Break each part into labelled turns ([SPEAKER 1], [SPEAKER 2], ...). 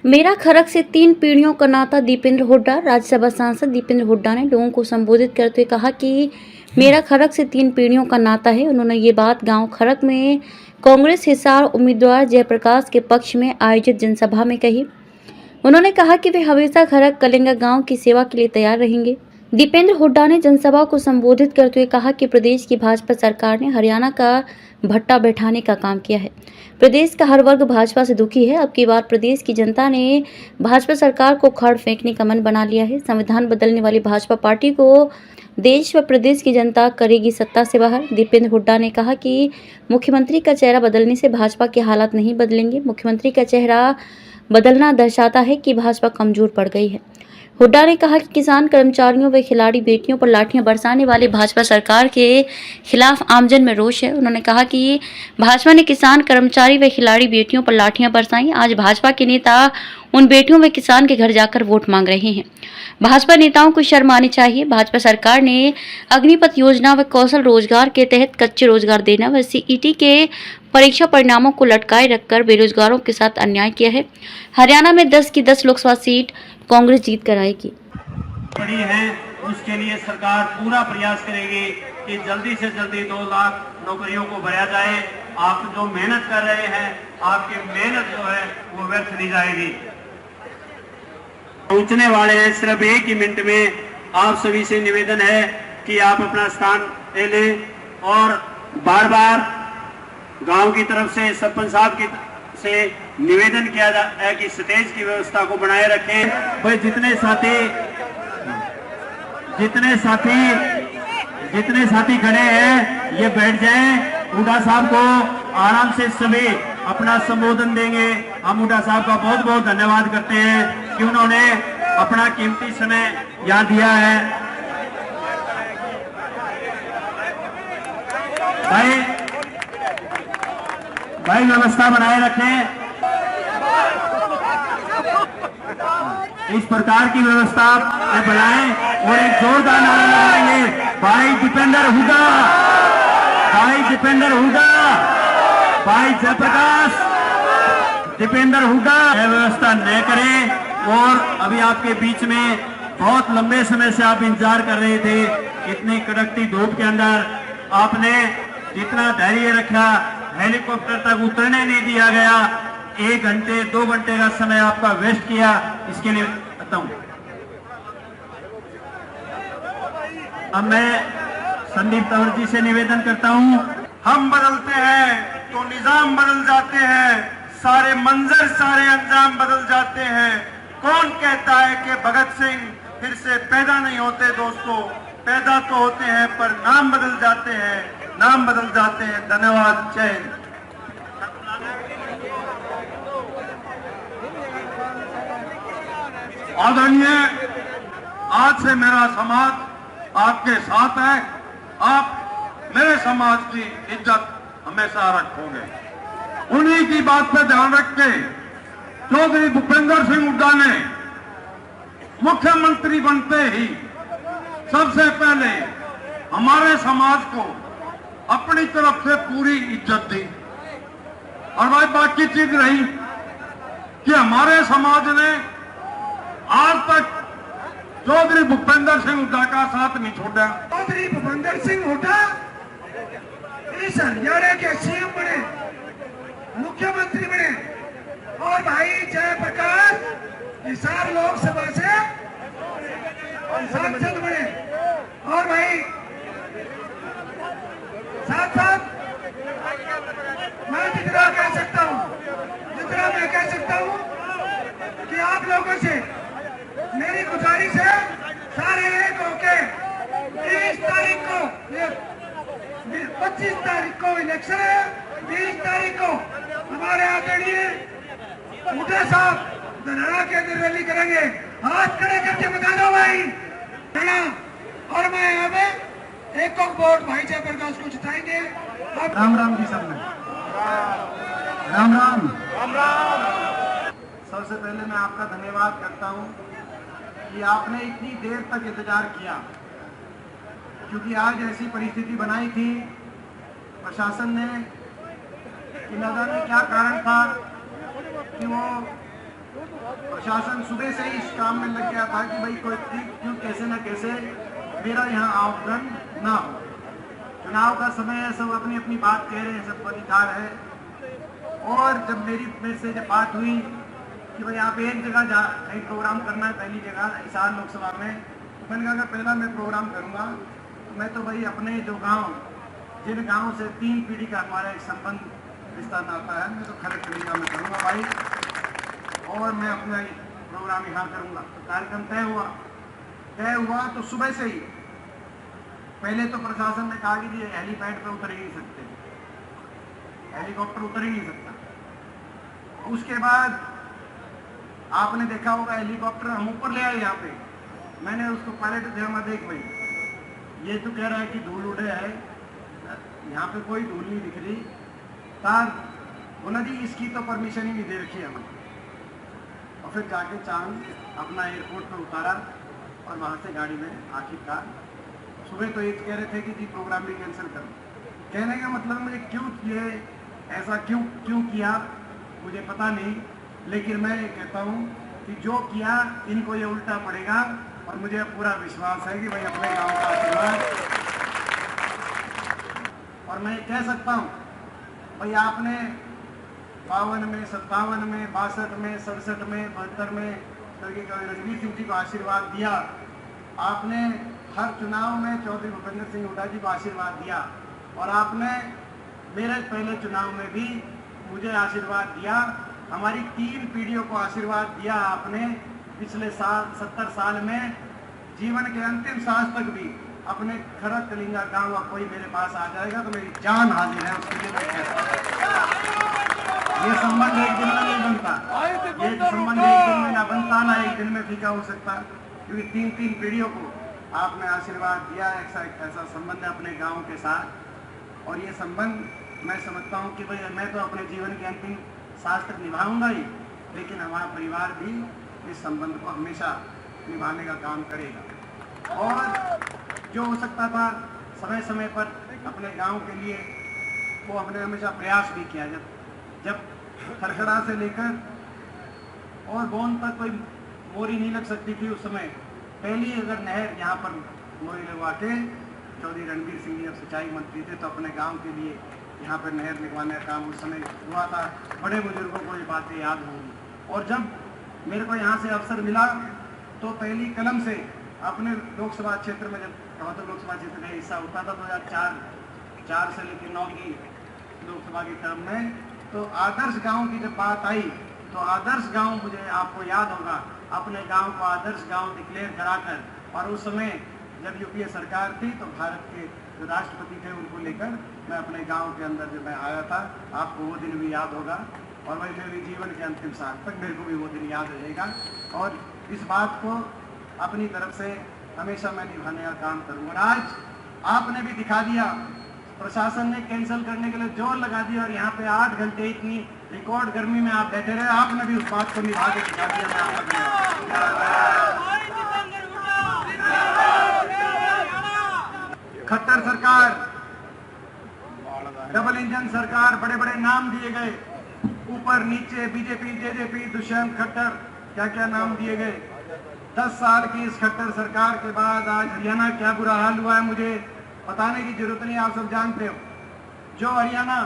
[SPEAKER 1] मेरा खरक से 3 पीढ़ियों का नाता। दीपेंद्र हुड्डा। राज्यसभा सांसद दीपेंद्र हुड्डा ने लोगों को संबोधित करते हुए कहा कि मेरा खरक से 3 पीढ़ियों का नाता है। उन्होंने ये बात गांव खरक में कांग्रेस हिसार उम्मीदवार जयप्रकाश के पक्ष में आयोजित जनसभा में कही। उन्होंने कहा कि वे हमेशा खरक कलिंगा गांव की सेवा के लिए तैयार रहेंगे। दीपेंद्र हुड्डा ने जनसभा को संबोधित करते हुए कहा कि प्रदेश की भाजपा सरकार ने हरियाणा का भट्टा बैठाने का काम किया है। प्रदेश का हर वर्ग भाजपा से दुखी है। अब की बार प्रदेश की जनता ने भाजपा सरकार को उखाड़ फेंकने का मन बना लिया है। संविधान बदलने वाली भाजपा पार्टी को देश व प्रदेश की जनता करेगी सत्ता से बाहर। दीपेंद्र हुड्डा ने कहा कि मुख्यमंत्री का चेहरा बदलने से भाजपा के हालात नहीं बदलेंगे। मुख्यमंत्री का चेहरा बदलना दर्शाता है कि भाजपा कमजोर पड़ गई है। हुड्डा ने कहा कि किसान, कर्मचारियों व खिलाड़ी बेटियों पर लाठियां बरसाने वाली भाजपा सरकार के खिलाफ आमजन में रोष है। उन्होंने कहा कि भाजपा ने किसान, कर्मचारी व खिलाड़ी बेटियों पर लाठियां बरसाई। आज भाजपा के नेता उन बेटियों व किसान के घर जाकर वोट मांग रहे हैं। भाजपा नेताओं को शर्म आनी चाहिए। भाजपा सरकार ने अग्निपथ योजना व कौशल रोजगार के तहत कच्चे रोजगार देना व सीईटी के परीक्षा परिणामों को लटकाए रखकर बेरोजगारों के साथ अन्याय किया है। हरियाणा में 10 की 10 लोकसभा सीट कांग्रेस जीत कर आएगी।
[SPEAKER 2] बड़ी है, उसके लिए सरकार पूरा प्रयास करेगी कि जल्दी से जल्दी 2 लाख नौकरियों को भरा जाए। आप जो मेहनत कर रहे हैं, आपकी मेहनत जो है वो व्यर्थ नहीं जाएगी। पहुंचने वाले हैं, सिर्फ 1 ही मिनट में आप सभी से निवेदन है कि आप अपना स्थान ले लें और बार बार गांव की तरफ से सरपंच साहब की से निवेदन किया है कि स्टेज की व्यवस्था को बनाए रखें। भाई जितने साथी खड़े हैं ये बैठ जाएं। हुड्डा साहब को आराम से सभी अपना संबोधन देंगे। हम हुड्डा साहब का बहुत बहुत धन्यवाद करते हैं कि उन्होंने अपना कीमती समय यहाँ दिया है। भाई व्यवस्था बनाए रखें। इस प्रकार की व्यवस्था बनाएं और एक जोरदार नारा लगाएंगे, भाई दीपेंद्र हुड्डा, भाई दीपेंद्र हुड्डा, भाई जयप्रकाश, दीपेंद्र हुड्डा। यह व्यवस्था न करें। और अभी आपके बीच में बहुत लंबे समय से आप इंतजार कर रहे थे। इतनी कड़कती धूप के अंदर आपने जितना धैर्य रखा, हेलीकॉप्टर तक उतरने नहीं दिया गया। 1 घंटे 2 घंटे का समय आपका वेस्ट किया, इसके लिए बताऊं। अब मैं संदीप तंवर जी से निवेदन करता हूं।
[SPEAKER 3] हम बदलते हैं तो निजाम बदल जाते हैं, सारे मंजर सारे अंजाम बदल जाते हैं। कौन कहता है कि भगत सिंह फिर से पैदा नहीं होते? दोस्तों, पैदा तो होते हैं पर नाम बदल जाते हैं, नाम बदल जाते हैं। धन्यवाद। जय हिंद। आदरणीय, आज से मेरा समाज आपके साथ है। आप मेरे समाज की इज्जत हमेशा रखोगे। उन्हीं की बात पर ध्यान रख के चौधरी भूपेंद्र सिंह हुड्डा ने मुख्यमंत्री बनते ही सबसे पहले हमारे समाज को अपनी तरफ से पूरी इज्जत दी। और भाई बाकी चीज रही कि हमारे समाज ने आज तक चौधरी भूपेंद्र सिंह हुड्डा का साथ नहीं छोड़ा।
[SPEAKER 4] चौधरी भूपेंद्र सिंह हुड्डा इस हरियाणा के सीएम बने, मुख्यमंत्री बने और भाई जयप्रकाश हिसार लोकसभा से सांसद बने। और भाई साथ साथ मैं जितना कह सकता हूं कि आप लोगों से मेरी गुजारिश है, सारे एक होके 30 तारीख को, 25 तारीख को इलेक्शन है, 30 तारीख को हमारे आदरणीय हुड्डा साहब धनारा के अंदर रैली करेंगे। हाथ खड़े करके बता दो भाई। और मैं यहाँ पे एक वोट भाई जयप्रकाश को जिताएंगे।
[SPEAKER 3] राम राम जी सब में। राम राम।
[SPEAKER 2] सबसे पहले मैं आपका धन्यवाद करता हूं कि आपने इतनी देर तक इंतजार किया, क्योंकि आज ऐसी परिस्थिति बनाई थी प्रशासन ने कि न जाने क्या कारण था कि वो
[SPEAKER 5] प्रशासन सुबह से ही इस काम में लग गया था कि भाई कोई क्यों कैसे न कैसे मेरा यहाँ आवेदन ना हो। चुनाव का समय है, सब अपनी अपनी बात कह रहे हैं, सबको अधिकार है। और जब मेरे से जब बात हुई कि भाई आप एक जगह कहीं प्रोग्राम करना है, पहली जगह हिसार लोकसभा में, तो मैंने कहा अगर पहला मैं प्रोग्राम करूँगा तो मैं तो भाई अपने जो गाँव, जिन गाँव से 3 पीढ़ी का हमारा एक संबंध रिश्ता नाता है, मैं तो खरक कलीगा में करूँगा भाई, और मैं अपना प्रोग्राम यहाँ करूँगा। तो कार्यक्रम तय हुआ तो सुबह से ही पहले तो प्रशासन ने कहा कि हेलीपैड पे उतर ही नहीं सकते, हेलीकॉप्टर उतर ही नहीं सकता। उसके बाद आपने देखा होगा हेलीकॉप्टर हम ऊपर ले आए यहाँ पे, मैंने उसको पायलट ध्यान देख भाई, ये तो कह रहा है कि धूल उड़े है, यहाँ पे कोई धूल नहीं दिख रही, तार बोला जी इसकी तो परमिशन ही नहीं दे रखी हमें। और फिर जाके चांद अपना एयरपोर्ट पर उतारा और वहाँ से गाड़ी में आखिरकार सुबह तो ये कह रहे थे कि जी प्रोग्राम भी कैंसिल करो। कहने का मतलब मुझे क्यों ये ऐसा क्यों किया मुझे पता नहीं, लेकिन मैं ये कहता हूँ कि जो किया इनको ये उल्टा पड़ेगा। और मुझे पूरा विश्वास है कि भाई अपने गांव का आशीर्वाद, और मैं कह सकता हूँ भाई आपने 52 में, 57 में, 62 में, 67 में, 72 में स्वर्गीय रणवीर सिंह जी को आशीर्वाद दिया, आपने हर चुनाव में चौधरी भूपेंद्र सिंह हुड्डा जी को आशीर्वाद दिया, और आपने मेरे पहले चुनाव में भी मुझे आशीर्वाद दिया, हमारी 3 पीढ़ियों को आशीर्वाद दिया आपने। पिछले 70 साल में जीवन के अंतिम सांस तक भी अपने खरक कलिंगा गांव और कोई मेरे पास आ जाएगा तो मेरी जान हाजिर है उसके लिए। मैं ये संबंध एक दिन में नहीं बनता, ये संबंध एक दिन में ना बनता ना एक दिन में फीका हो सकता, क्योंकि 3 पीढ़ियों को आपने आशीर्वाद दिया, ऐसा संबंध है अपने गांव के साथ। और ये संबंध मैं समझता हूँ कि भाई मैं तो अपने जीवन के अंतिम सांस तक निभाऊंगा ही, लेकिन हमारा परिवार भी इस संबंध को हमेशा निभाने का काम करेगा। और जो हो सकता था समय समय पर अपने गांव के लिए वो हमने हमेशा प्रयास भी किया। जब खरखरा से लेकर और बोन तक कोई मोरी नहीं लग सकती थी उस समय, पहली अगर नहर यहाँ पर मोरी लगवा के चौधरी रणवीर सिंह जी जब सिंचाई मंत्री थे तो अपने गांव के लिए यहाँ पर नहर लगवाने का काम उस समय हुआ था। बड़े बुजुर्गों को ये बातें याद होंगी। और जब मेरे को यहाँ से अवसर मिला तो पहली कलम से अपने लोकसभा क्षेत्र में, जब कवातर लोकसभा क्षेत्र का हिस्सा होता था 2004 से लेकर 9 की लोकसभा की टर्म में, तो आदर्श गांव की जब बात आई तो आदर्श गांव, मुझे आपको याद होगा, अपने गांव को आदर्श गांव डिक्लेयर कराकर, और उस समय जब यूपीए सरकार थी तो भारत के जो राष्ट्रपति थे उनको लेकर मैं अपने गांव के अंदर जब मैं आया था, आपको वो दिन भी याद होगा, और वही मेरे जीवन के अंतिम सांस तक मेरे को भी वो दिन याद रहेगा। और इस बात को अपनी तरफ से हमेशा मैं निभाने का काम करूँगा। आज आपने भी दिखा दिया, प्रशासन ने कैंसिल करने के लिए जोर लगा दिया, और यहाँ पे 8 घंटे इतनी रिकॉर्ड गर्मी में आप बैठे रहे, आपने भी उस बात को निभा के दिखा दिया। मैं आपका खट्टर सरकार, डबल इंजन सरकार, बड़े बड़े नाम दिए गए, ऊपर नीचे बीजेपी, जेजेपी, दुष्यंत खट्टर, क्या क्या नाम दिए गए। 10 साल की इस खट्टर सरकार के बाद आज हरियाणा क्या बुरा हाल हुआ है मुझे बताने की जरूरत नहीं, आप सब जानते हो। जो हरियाणा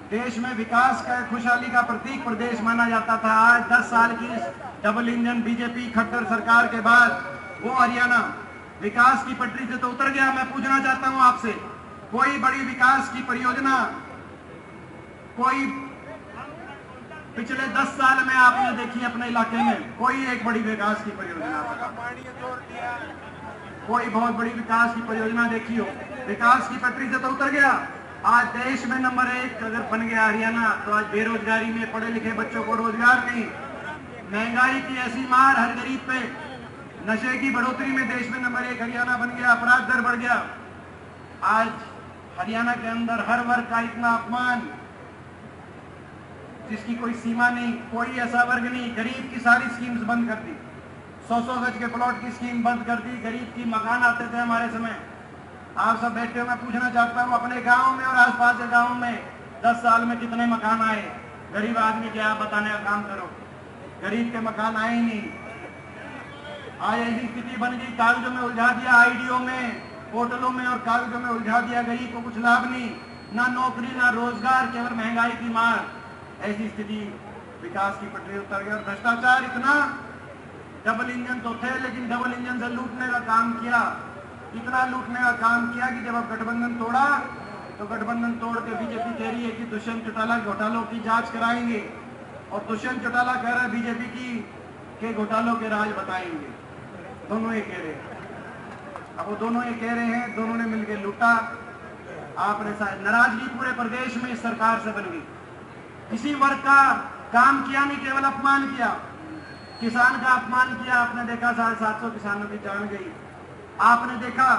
[SPEAKER 5] देश में विकास का, खुशहाली का प्रतीक प्रदेश माना जाता था, आज 10 साल की इस डबल इंजन बीजेपी खट्टर सरकार के बाद वो हरियाणा विकास की पटरी से तो उतर गया। मैं पूछना चाहता हूं आपसे, कोई बड़ी विकास की परियोजना, कोई पिछले 10 साल में आपने देखी अपने इलाके में? कोई एक बड़ी विकास की परियोजना, कोई बहुत बड़ी विकास की परियोजना देखी हो? विकास की पटरी से तो उतर गया। आज देश में नंबर 1 अगर बन गया हरियाणा, तो आज बेरोजगारी में पढ़े लिखे बच्चों को रोजगार नहीं, महंगाई की ऐसी मार हर गरीब पे, नशे की बढ़ोतरी में देश में नंबर 1 हरियाणा बन गया, अपराध दर बढ़ गया। आज हरियाणा के अंदर हर वर्ग का इतना अपमान जिसकी कोई सीमा नहीं, कोई ऐसा वर्ग नहीं। गरीब की सारी स्कीम्स बंद कर दी, 100 गज के प्लॉट की स्कीम बंद कर दी, गरीब की मकान आते थे हमारे समय। आप सब बैठे हो, मैं पूछना चाहता हूँ अपने गांव में और आसपास के गांव में 10 साल में कितने मकान आए? गरीब आदमी के आप बताने का काम करो। गरीब के मकान आए ही नहीं। आज ऐसी स्थिति बन गई, कागजों में उलझा दिया, आईडीओ में, पोर्टलों में और कागजों में उलझा दिया। गरीब को कुछ लाभ नहीं, ना नौकरी ना रोजगार, केवल महंगाई की मार। ऐसी स्थिति, विकास की पटरी उतर गई। और भ्रष्टाचार इतना, डबल इंजन तो थे लेकिन डबल इंजन से लूटने का काम किया, इतना लूटने का काम किया कि जब अब गठबंधन तोड़ा तो गठबंधन तोड़ के बीजेपी कह रही है कि दुष्यंत चौटाला घोटालों की जांच कराएंगे, और दुष्यंत चौटाला कह रहा है बीजेपी की के घोटालों के राज बताएंगे। दोनों ये कह रहे हैं। अब वो दोनों ये कह रहे हैं, दोनों ने मिलकर लूटा। आपने नाराजगी पूरे प्रदेश में इस सरकार से बन गई। किसी वर्ग का काम किया नहीं, केवल अपमान किया। किसान का अपमान किया। आपने देखा 750 किसानों की जान गई। आपने देखा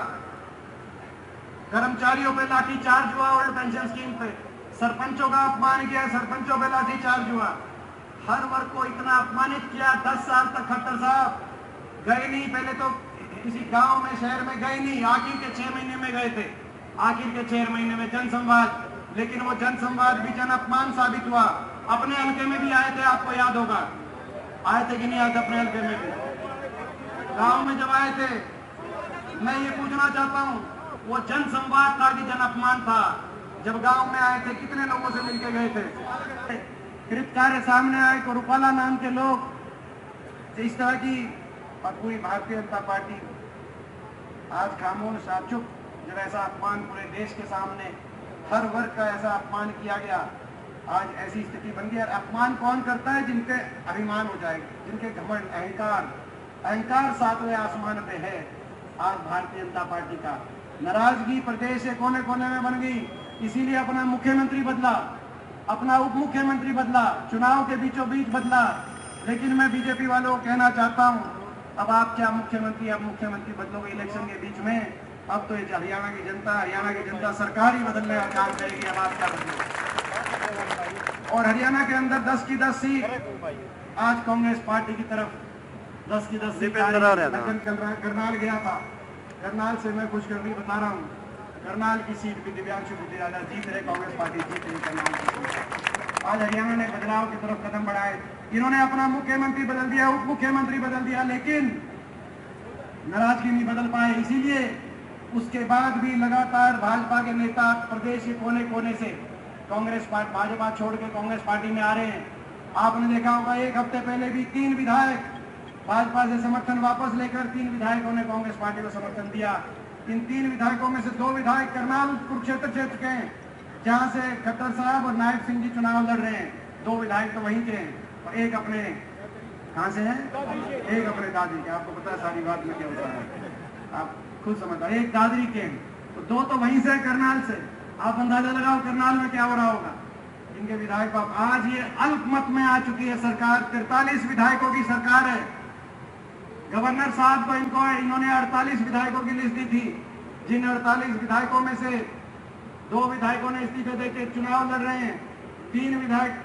[SPEAKER 5] कर्मचारियों पे लाठी चार्ज हुआ, ओल्ड पेंशन स्कीम पे। सरपंचों का अपमान किया, सरपंचों पे लाठी चार्ज हुआ। हर वर्ग को इतना अपमानित किया। 10 साल तक खट्टर साहब गए नहीं, पहले तो किसी गांव में शहर में गए नहीं, आखिर के 6 महीने में गए थे, आखिर के 6 महीने में जनसंवाद, लेकिन वो जनसंवाद भी जन अपमान साबित हुआ। अपने हल्के में भी आए थे, आपको याद होगा, आए थे कि नहीं आए थे अपने हल्के में भी। गांव में जब आए थे, मैं ये पूछना चाहता हूँ, वो जनसंवाद था कि जन अपमान था? जब गांव में आए थे कितने लोगों से मिलकर गए थे? कृत कार्य सामने आए को रूपाला नाम के लोग इस तरह की, और पूरी भारतीय जनता पार्टी आज खामोश, आज चुप। जब ऐसा अपमान पूरे देश के सामने हर वर्ग का ऐसा अपमान किया गया, आज ऐसी स्थिति बन गई। और अपमान कौन करता है? जिनके अभिमान हो जाएगा, जिनके घमंड, अहंकार 7वें आसमान पे है। आज भारतीय जनता पार्टी का नाराजगी प्रदेश के कोने कोने में बन गई। इसीलिए अपना मुख्यमंत्री बदला, अपना उप मुख्यमंत्री बदला, चुनाव के बीचों बीच बदला। लेकिन मैं बीजेपी वालों को कहना चाहता हूं, अब आप क्या मुख्यमंत्री, अब मुख्यमंत्री बदलोगे इलेक्शन के बीच में? अब तो ये हरियाणा की जनता सरकार ही बदलने का काम करेगी। अब आप क्या बदलोगे? और हरियाणा के अंदर 10 की 10 सीट आज कांग्रेस पार्टी की तरफ 10 की 10 सीट। करनाल गया था, करनाल से मैं खुशखबरी बता रहा हूँ, करनाल की सीट भी दिव्यांशु बुद्धिराजा जीत रहे, कांग्रेस पार्टी जीत रही करनाल की सीट। आज हरियाणा ने बदलाव की तरफ कदम बढ़ाए। इन्होंने अपना मुख्यमंत्री बदल दिया, उप मुख्यमंत्री बदल दिया, लेकिन नाराजगी नहीं बदल पाए। इसीलिए उसके बाद भी लगातार भाजपा के नेता प्रदेश के कोने कोने से कांग्रेस पार्टी, भाजपा छोड़ के कांग्रेस पार्टी में आ रहे हैं। आपने देखा होगा, एक हफ्ते पहले भी 3 विधायक भाजपा से समर्थन वापस लेकर 3 विधायकों ने कांग्रेस पार्टी को समर्थन दिया। इन 3 विधायकों में से 2 विधायक करनाल कुरुक्षेत्र क्षेत्र के हैं, जहां से खट्टर साहब और नायब सिंह जी चुनाव लड़ रहे हैं। 2 विधायक तो वहीं के हैं, और एक अपने कहां से है, एक अपने दादरी के। आपको पता है सारी बात में क्या होता है, आप खुद समझता है। एक दादरी के हैं, तो 2 तो वहीं से, करनाल से। आप अंदाजा लगाओ करनाल में क्या हो रहा होगा। इनके विधायक आज ये अल्पमत में आ चुकी है सरकार। 43 विधायकों की सरकार है। गवर्नर साहब को इन्होंने 48 विधायकों की लिस्ट दी थी, जिन 48 विधायकों में से 2 विधायकों ने इस्तीफे देकर चुनाव लड़ रहे हैं। 3 विधायक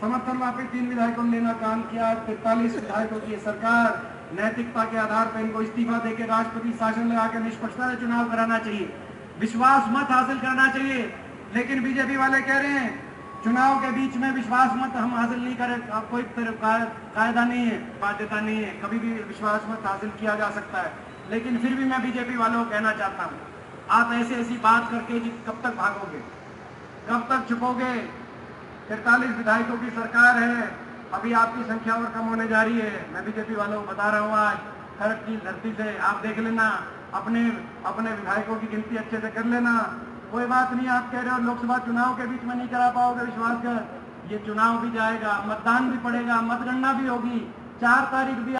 [SPEAKER 5] समर्थन वापस 3 विधायकों ने लेना काम किया। 43 विधायकों की सरकार, नैतिकता के आधार पर इनको इस्तीफा देकर राष्ट्रपति शासन लगाकर निष्पक्षता से चुनाव कराना चाहिए, विश्वास मत हासिल करना चाहिए। लेकिन बीजेपी वाले कह रहे हैं चुनाव के बीच में विश्वास मत हम हासिल नहीं करें, कोई कायदा नहीं है, बाध्यता नहीं है, कभी भी विश्वास मत हासिल किया जा सकता है। लेकिन फिर भी मैं बीजेपी वालों को कहना चाहता हूँ, आप ऐसी बात करके कब तक भागोगे, कब तक छुपोगे? 43 विधायकों की सरकार है, अभी आपकी संख्या और कम होने जा रही है। मैं बीजेपी वालों को बता रहा हूँ, आज खरड़ की धरती से आप देख लेना, अपने विधायकों की गिनती अच्छे से कर लेना। कोई बात नहीं, आप कह रहे हो लोकसभा चुनाव के बीच में नहीं करा पाओगे, विश्वास कर, ये चुनाव भी जाएगा, मतदान भी पड़ेगा, मतगणना भी होगी, 4 तारीख भी